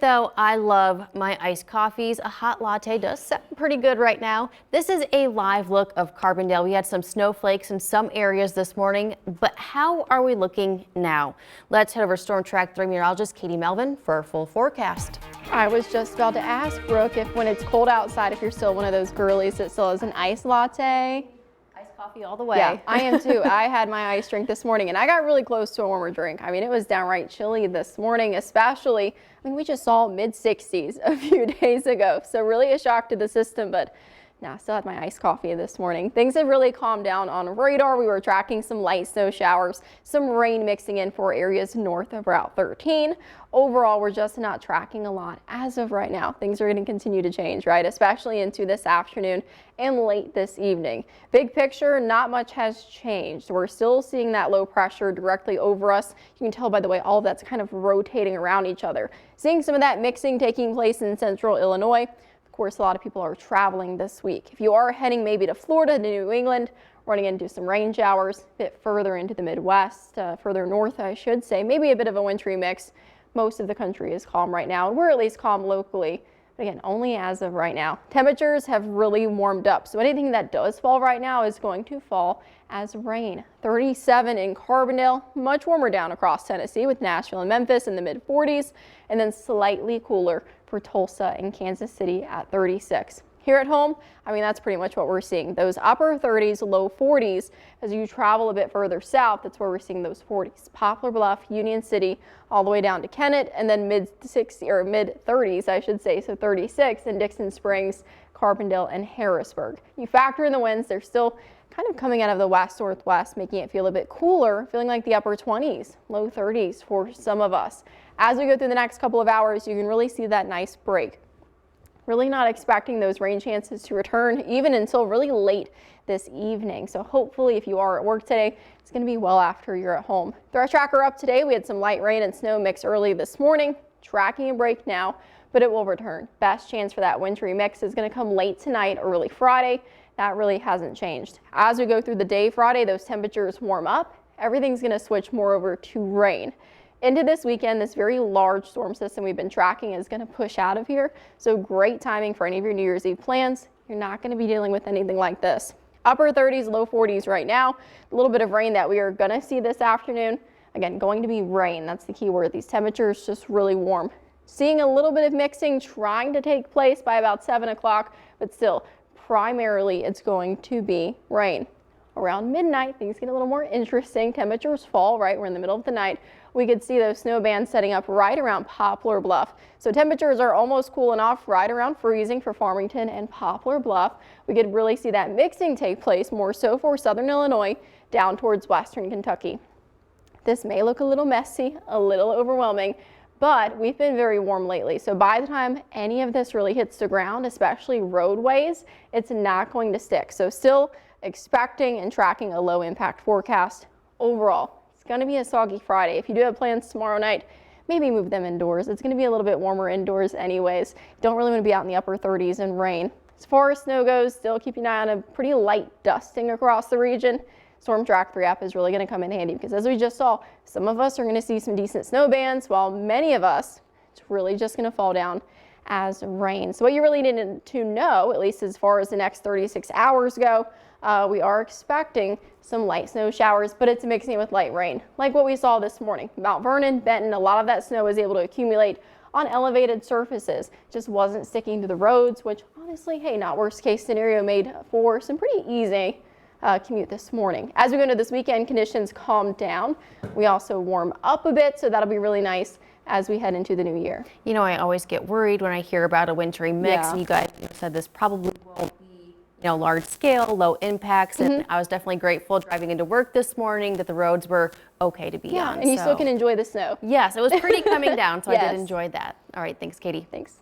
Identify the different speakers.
Speaker 1: Though I love my iced coffees, a hot latte does sound pretty good right now. This is a live look of Carbondale. We had some snowflakes in some areas this morning, but how are we looking now? Let's head over to Storm Track 3 meteorologist Katie Melvin for a full forecast.
Speaker 2: I was just about to ask, Brooke, if when it's cold outside, if you're still one of those girlies that still has an iced latte.
Speaker 1: Iced coffee all the way.
Speaker 2: Yeah, I am too. I had my iced drink this morning and I got really close to a warmer drink. I mean, it was downright chilly this morning, especially, we just saw mid-60s a few days ago. So really a shock to the system, but now I still had my iced coffee this morning. Things have really calmed down on radar. We were tracking some light snow showers, some rain mixing in for areas north of Route 13. Overall, we're just not tracking a lot as of right now. Things are going to continue to change, right? Especially into this afternoon and late this evening. Big picture, not much has changed. We're still seeing that low pressure directly over us. You can tell by the way all of that's kind of rotating around each other. Seeing some of that mixing taking place in central Illinois. Of course, a lot of people are traveling this week. If you are heading maybe to Florida, to New England, running into some rain showers, a bit further into the Midwest, further north, I should say, maybe a bit of a wintry mix. Most of the country is calm right now, and we're at least calm locally. But again, only as of right now. Temperatures have really warmed up, so anything that does fall right now is going to fall as rain. 37 in Carbondale, much warmer down across Tennessee with Nashville and Memphis in the mid-40s, and then slightly cooler for Tulsa and Kansas City at 36. Here at home, that's pretty much what we're seeing. Those upper 30s, low 40s. As you travel a bit further south, that's where we're seeing those 40s. Poplar Bluff, Union City, all the way down to Kennett, and then mid-60s or mid-30s, I should say, so 36 in Dixon Springs, Carbondale, and Harrisburg. You factor in the winds, they're still kind of coming out of the west-northwest, making it feel a bit cooler, feeling like the upper 20s, low 30s for some of us. As we go through the next couple of hours, you can really see that nice break. Really not expecting those rain chances to return even until really late this evening. So hopefully if you are at work today, it's going to be well after you're at home. Threat tracker up today. We had some light rain and snow mix early this morning. Tracking a break now, but it will return. Best chance for that wintry mix is going to come late tonight or early Friday. That really hasn't changed. As we go through the day Friday, those temperatures warm up. Everything's going to switch more over to rain. Into this weekend, this very large storm system we've been tracking is going to push out of here. So great timing for any of your New Year's Eve plans. You're not going to be dealing with anything like this. Upper 30s, low 40s right now. A little bit of rain that we are going to see this afternoon. Again, going to be rain. That's the key word. These temperatures just really warm. Seeing a little bit of mixing trying to take place by about 7 o'clock, but still primarily it's going to be rain. Around midnight, things get a little more interesting. Temperatures fall, right? We're in the middle of the night. We could see those snow bands setting up right around Poplar Bluff. So temperatures are almost cooling off right around freezing for Farmington and Poplar Bluff. We could really see that mixing take place more so for southern Illinois down towards western Kentucky. This may look a little messy, a little overwhelming, but we've been very warm lately. So by the time any of this really hits the ground, especially roadways, it's not going to stick. So still expecting and tracking a low impact forecast overall. It's going to be a soggy Friday. If you do have plans tomorrow night, maybe move them indoors. It's going to be a little bit warmer indoors anyways. Don't really want to be out in the upper 30s and rain. As far as snow goes, still keep an eye on a pretty light dusting across the region. Storm Track 3 app is really going to come in handy because as we just saw, some of us are going to see some decent snow bands while many of us, it's really just going to fall down as rain. So what you really need to know, at least as far as the next 36 hours go, we are expecting some light snow showers, but it's mixing with light rain, like what we saw this morning. Mount Vernon, Benton, a lot of that snow was able to accumulate on elevated surfaces. Just wasn't sticking to the roads, which honestly, hey, not worst case scenario, made for some pretty easy commute this morning. As we go into this weekend, conditions calm down. We also warm up a bit, so that'll be really nice as we head into the new year.
Speaker 1: I always get worried when I hear about a wintry mix.
Speaker 2: Yeah.
Speaker 1: You guys said this probably won't be large scale, low impacts, and I was definitely grateful driving into work this morning that the roads were okay to be on.
Speaker 2: And you still can enjoy the snow.
Speaker 1: Yes, it was pretty coming down, so
Speaker 2: Yes.
Speaker 1: I did enjoy that. All right, thanks, Katie.
Speaker 2: Thanks.